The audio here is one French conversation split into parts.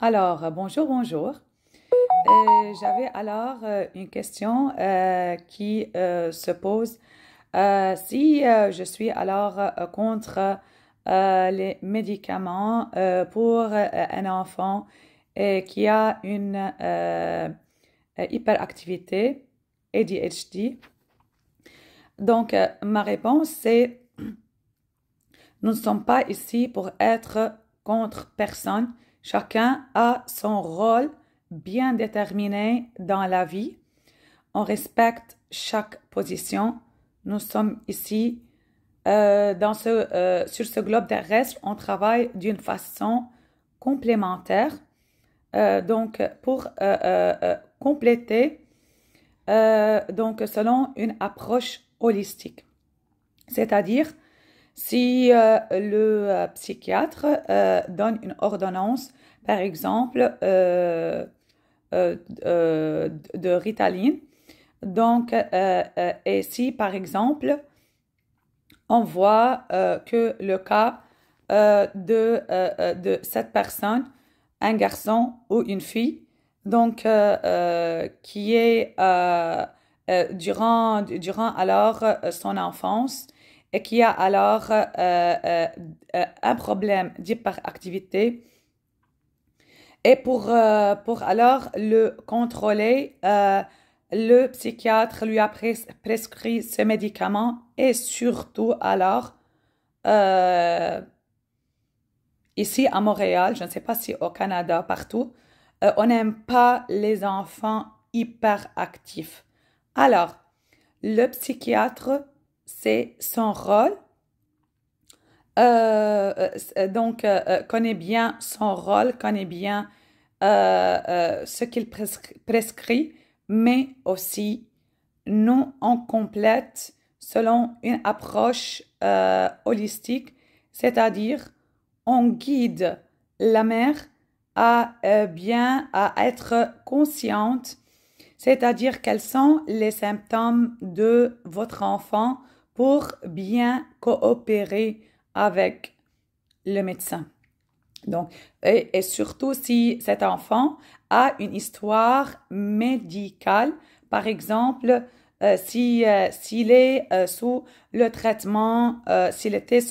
Bonjour, bonjour. J'avais une question qui se pose. Si je suis contre les médicaments pour un enfant qui a une hyperactivité, ADHD, ma réponse c'est nous ne sommes pas ici pour être contre personne. Chacun a son rôle bien déterminé dans la vie. On respecte chaque position. Nous sommes ici sur ce globe terrestre. On travaille d'une façon complémentaire. Pour compléter, selon une approche holistique. C'est-à-dire, si le psychiatre donne une ordonnance, par exemple, de Ritaline, et si par exemple, on voit que le cas de cette personne, un garçon ou une fille, qui est durant son enfance, et qui a un problème d'hyperactivité. Et pour alors le contrôler, le psychiatre lui a prescrit ce médicament et surtout euh, ici à Montréal, je ne sais pas si au Canada, partout, on n'aime pas les enfants hyperactifs. Alors, le psychiatre, c'est son rôle. Connaît bien son rôle, connaît bien ce qu'il prescrit, mais aussi nous, on complète selon une approche holistique, c'est-à-dire on guide la mère à être consciente, c'est-à-dire quels sont les symptômes de votre enfant pour bien coopérer avec le médecin. Et surtout si cet enfant a une histoire médicale, par exemple, s'il est sous le traitement, s'il était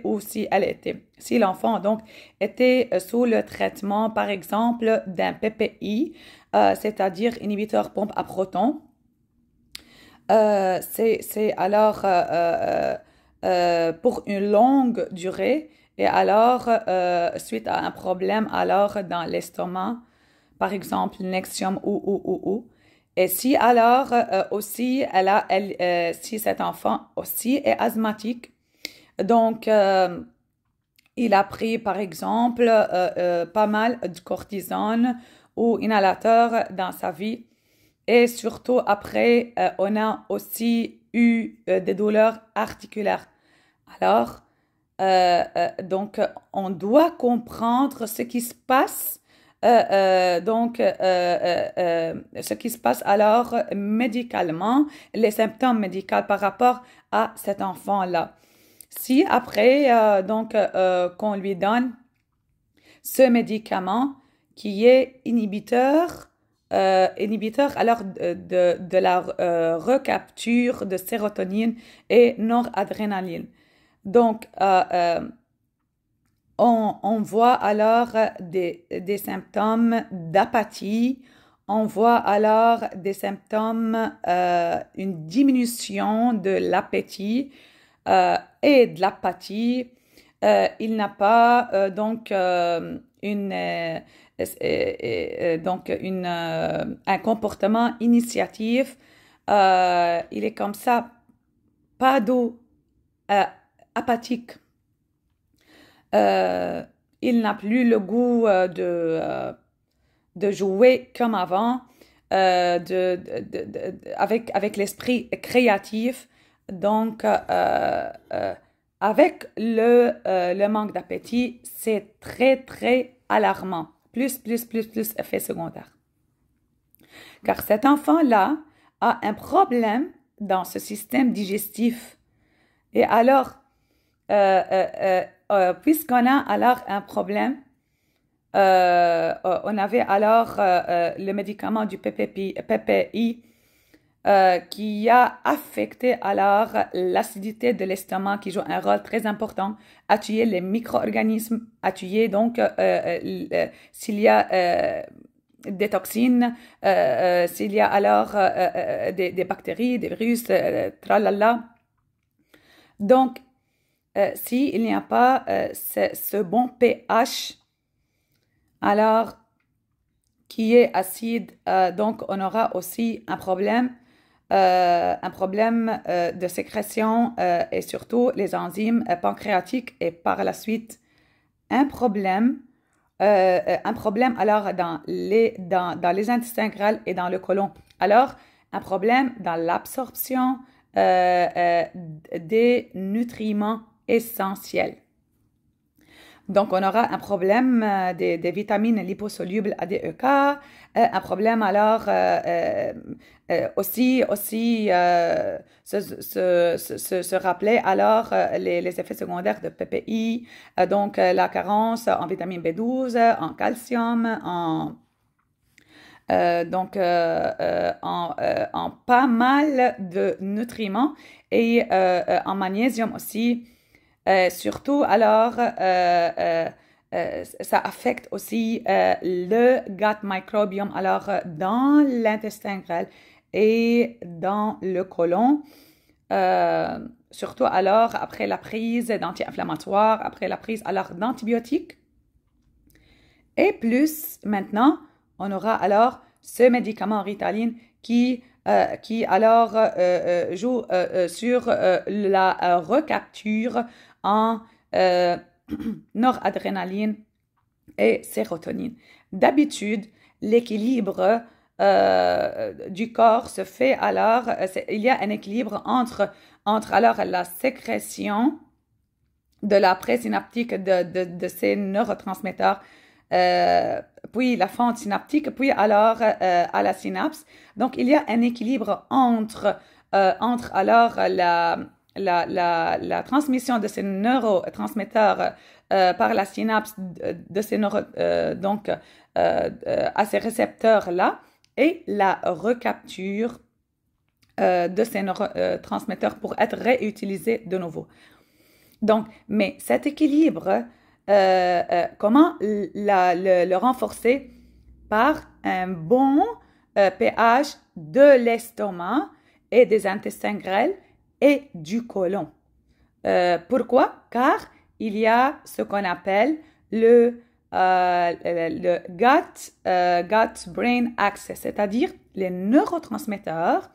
ou si elle était, si l'enfant donc était sous le traitement, par exemple, d'un PPI, c'est-à-dire inhibiteur pompe à protons, c'est pour une longue durée et suite à un problème dans l'estomac, par exemple Nexium ou. Et si aussi si cet enfant aussi est asthmatique, donc il a pris par exemple pas mal de cortisone ou inhalateur dans sa vie. Et surtout après, on a aussi eu des douleurs articulaires. Alors, on doit comprendre ce qui se passe. Ce qui se passe médicalement, les symptômes médicaux par rapport à cet enfant-là. Si après, qu'on lui donne ce médicament qui est inhibiteur de la recapture de sérotonine et noradrénaline. Donc, on voit des symptômes d'apathie, on voit des symptômes, une diminution de l'appétit et de l'apathie. Il n'a pas un comportement initiatif. Il est comme ça, pas d'eau, euh, apathique. Euh, il n'a plus le goût de jouer comme avant, avec l'esprit créatif. Donc, avec le manque d'appétit, c'est très, très alarmant. Plus effet secondaire. Car cet enfant-là a un problème dans ce système digestif. Et puisqu'on a un problème, On avait alors le médicament du PPI qui a affecté alors l'acidité de l'estomac qui joue un rôle très important à tuer les micro-organismes, à tuer donc s'il y a des toxines, s'il y a alors des bactéries, des virus, tralala. Donc, s'il n'y a pas ce bon pH, alors qui est acide, donc on aura aussi un problème de sécrétion et surtout les enzymes pancréatiques et par la suite un problème, alors dans les intestins grêles et dans le côlon. Alors, un problème dans l'absorption des nutriments essentiels. Donc, on aura un problème des vitamines liposolubles ADEK, un problème alors aussi se rappeler alors les effets secondaires de PPI, donc la carence en vitamine B12, en calcium, en pas mal de nutriments et en magnésium aussi. Surtout, alors, ça affecte aussi le gut microbiome, alors dans l'intestin grêle et dans le côlon. Surtout, alors, après la prise d'anti-inflammatoires, après la prise, alors, d'antibiotiques. Et plus, maintenant, on aura alors ce médicament Ritaline qui alors joue sur la recapture en noradrénaline et sérotonine. D'habitude, l'équilibre du corps se fait alors, il y a un équilibre entre alors la sécrétion de la présynaptique de ces neurotransmetteurs, puis la fente synaptique, puis alors à la synapse. Donc, il y a un équilibre entre alors la transmission de ces neurotransmetteurs par la synapse de ces à ces récepteurs-là et la recapture de ces neurotransmetteurs pour être réutilisés de nouveau. Donc, mais cet équilibre, comment le renforcer? Par un bon pH de l'estomac et des intestins grêles et du côlon. Pourquoi? Car il y a ce qu'on appelle le gut-brain axis, c'est-à-dire les neurotransmetteurs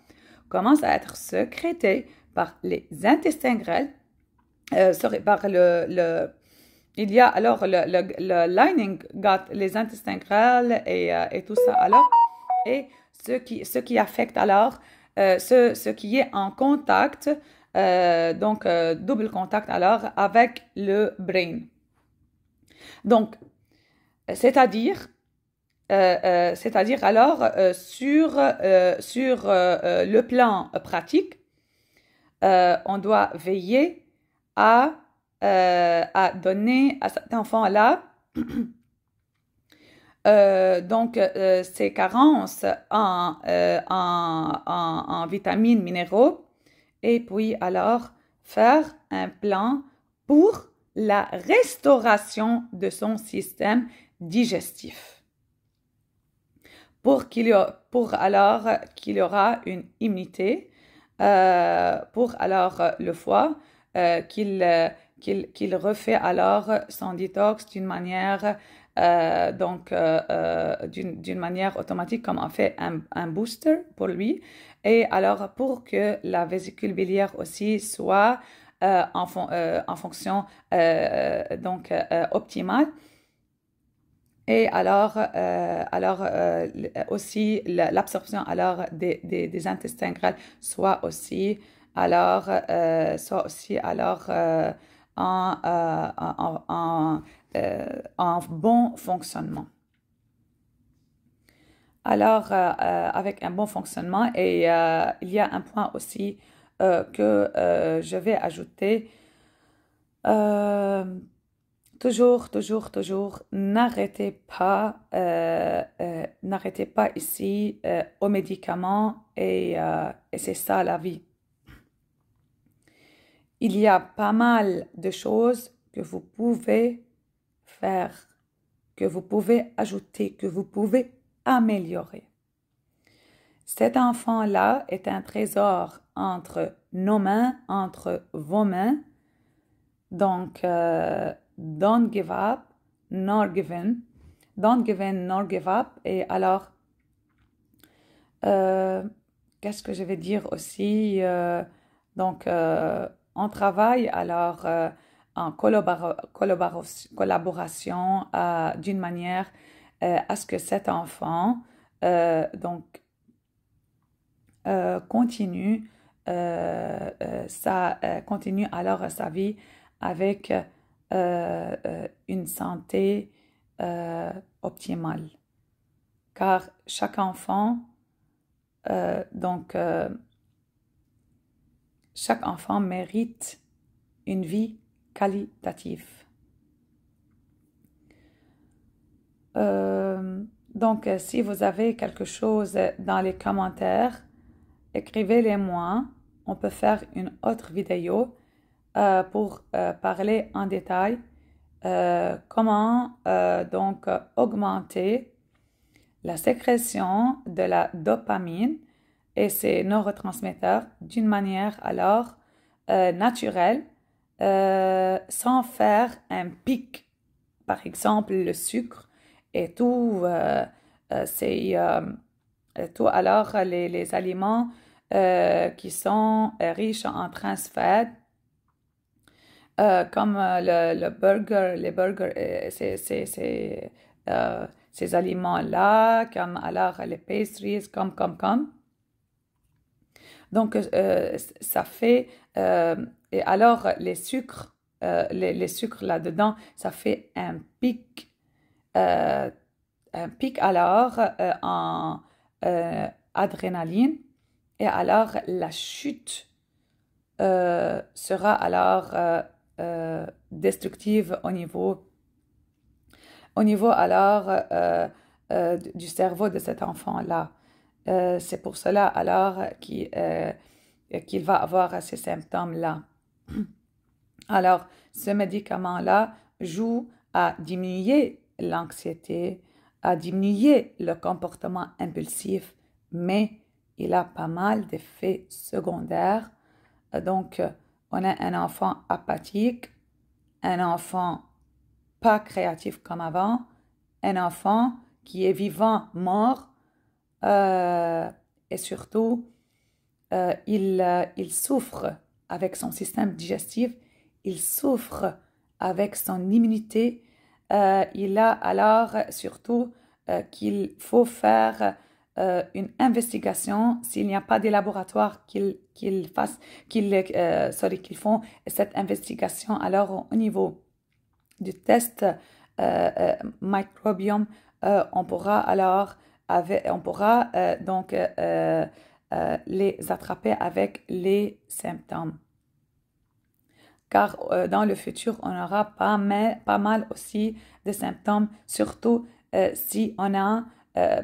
commencent à être sécrétés par les intestins grêles, par il y a alors le lining gut, les intestins grêles et tout ça. Alors, et ce qui affecte alors ce qui est en contact, double contact alors avec le brain. Donc, c'est-à-dire alors sur le plan pratique, on doit veiller à donner à cet enfant-là ces carences en vitamines, minéraux, et puis alors faire un plan pour la restauration de son système digestif. Pour alors qu'il aura une immunité, pour alors le foie, qu'il refait alors son détox d'une manière d'une manière automatique comme on fait un booster pour lui, et alors pour que la vésicule biliaire aussi soit en fonction optimale, et alors aussi l'absorption alors des intestins grêles soit aussi alors en bon fonctionnement. Alors, avec un bon fonctionnement, et il y a un point aussi que je vais ajouter, toujours, n'arrêtez pas ici aux médicaments et c'est ça la vie. Il y a pas mal de choses que vous pouvez faire, que vous pouvez ajouter, que vous pouvez améliorer. Cet enfant-là est un trésor entre nos mains, entre vos mains. Donc, don't give up, nor give in. Don't give in, nor give up. Et alors, qu'est-ce que je vais dire aussi? Donc, on travaille alors en collaboration d'une manière à ce que cet enfant donc continue continue alors sa vie avec une santé optimale. Car chaque enfant chaque enfant mérite une vie qualitative. Donc, si vous avez quelque chose dans les commentaires, écrivez-les-moi. On peut faire une autre vidéo pour parler en détail comment donc augmenter la sécrétion de la dopamine et ses neurotransmetteurs d'une manière alors naturelle sans faire un pic. Par exemple, le sucre et tout, c'est tout alors les aliments qui sont riches en trans fat, comme le burger, les burgers, ces aliments-là, comme alors les pastries, comme. Donc, ça fait, et alors les sucres, les sucres là-dedans, ça fait un pic alors en adrénaline, et alors la chute sera alors destructive au niveau alors du cerveau de cet enfant-là. C'est pour cela alors qu'il va avoir ces symptômes-là. Alors, ce médicament-là joue à diminuer l'anxiété, à diminuer le comportement impulsif, mais il a pas mal d'effets secondaires. Donc, on a un enfant apathique, un enfant pas créatif comme avant, un enfant qui est vivant, mort, et surtout, il souffre avec son système digestif, il souffre avec son immunité. Il a alors surtout qu'il faut faire une investigation s'il n'y a pas des laboratoires qu'ils font cette investigation. Alors au niveau du test microbiome, on pourra alors donc les attraper avec les symptômes. Car dans le futur, on aura pas mal aussi de symptômes, surtout si on n'a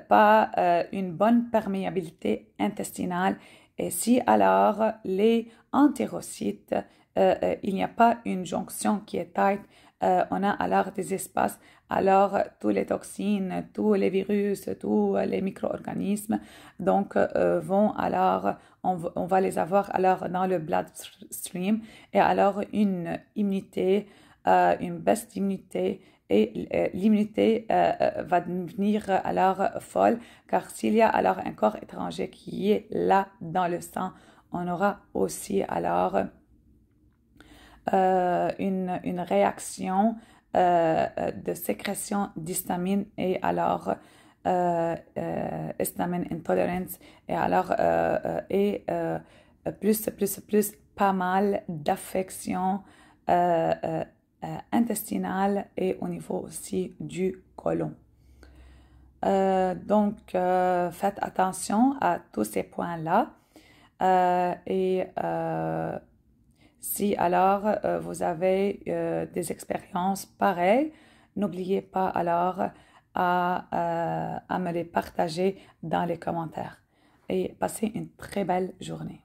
pas une bonne perméabilité intestinale et si alors les entérocytes, il n'y a pas une jonction qui est tight, on a alors des espaces, alors toutes les toxines, tous les virus, tous les micro-organismes donc vont alors, on va les avoir alors dans le bloodstream et alors une immunité, une baisse d'immunité et l'immunité va devenir alors folle car s'il y a alors un corps étranger qui est là dans le sang, on aura aussi alors une réaction de sécrétion d'histamine et alors histamine intolerance et alors plus pas mal d'affections intestinales et au niveau aussi du côlon. Donc, faites attention à tous ces points-là et Si alors vous avez des expériences pareilles, n'oubliez pas alors à me les partager dans les commentaires. Et passez une très belle journée.